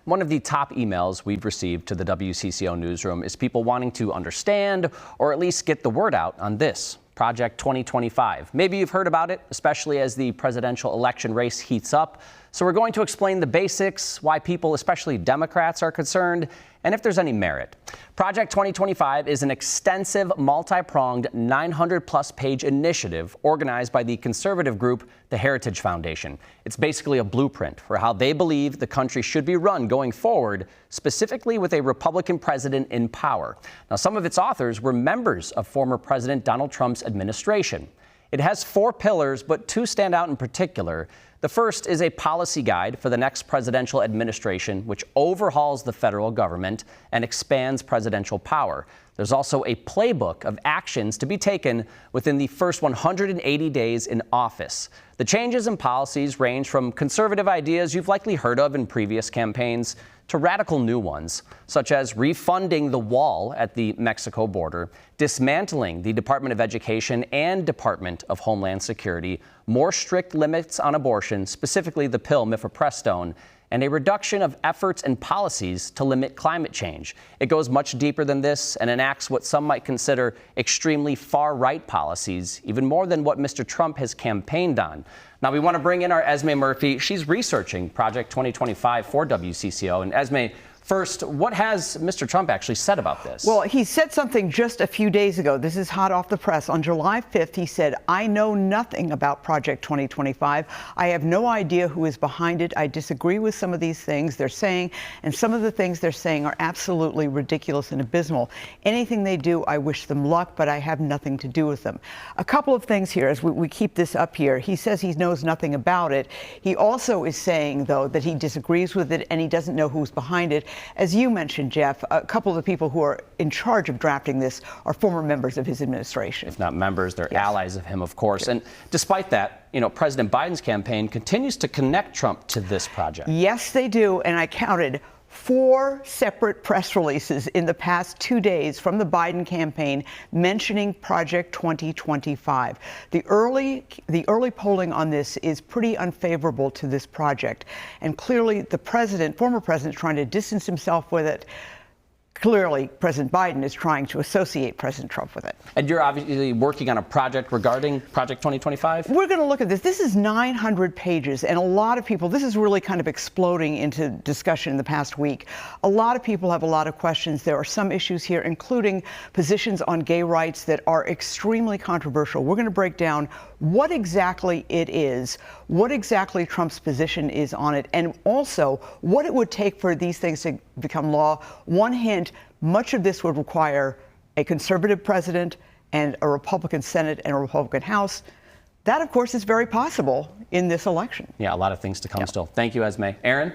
One of the top emails we've received to the WCCO newsroom is people wanting to understand or at least get the word out on this, Project 2025. Maybe you've heard about it, especially as the presidential election race heats up. So we're going to explain the basics, why people, especially Democrats, are concerned, and if there's any merit. Project 2025 is an extensive, multi-pronged, 900-plus page initiative organized by the conservative group, the Heritage Foundation. It's basically a blueprint for how they believe the country should be run going forward, specifically with a Republican president in power. Now, some of its authors were members of former President Donald Trump's administration. It has 4 pillars, but 2 stand out in particular. The first is a policy guide for the next presidential administration, which overhauls the federal government and expands presidential power. There's also a playbook of actions to be taken within the first 180 days in office. The changes and policies range from conservative ideas you've likely heard of in previous campaigns to radical new ones, such as refunding the wall at the Mexico border, dismantling the Department of Education and Department of Homeland Security, more strict limits on abortion, specifically the pill mifepristone, and a reduction of efforts and policies to limit climate change. It goes much deeper than this and enacts what some might consider extremely far-right policies, even more than what Mr. Trump has campaigned on. Now, we want to bring in our Esme Murphy. She's researching Project 2025 for WCCO. And Esme, first, what has Mr. Trump actually said about this? Well, he said something just a few days ago. This is hot off the press. On July 5th, he said, "I know nothing about Project 2025. I have no idea who is behind it. I disagree with some of these things they're saying, and some of the things they're saying are absolutely ridiculous and abysmal. Anything they do, I wish them luck, but I have nothing to do with them." A couple of things here as we keep this up here. He says he knows nothing about it. He also is saying, though, that he disagrees with it and he doesn't know who's behind it. As you mentioned, Jeff, a couple of the people who are in charge of drafting this are former members of his administration. If not members, they're allies of him, of course. And despite that, President Biden's campaign continues to connect Trump to this project. Yes, they do. And I counted 4 separate press releases in the past 2 days from the Biden campaign mentioning Project 2025. The early polling on this is pretty unfavorable to this project. And clearly the former president, is trying to distance himself with it. Clearly, President Biden is trying to associate President Trump with it. And you're obviously working on a project regarding Project 2025? We're going to look at this. This is 900 pages, and a lot of people, this is really kind of exploding into discussion in the past week. A lot of people have a lot of questions. There are some issues here, including positions on gay rights that are extremely controversial. We're going to break down what exactly it is, what exactly Trump's position is on it, and also what it would take for these things to become law. One hint, much of this would require a conservative president and a Republican Senate and a Republican House. That, of course, is very possible in this election. Yeah, a lot of things to come still. Thank you, Esme. Aaron?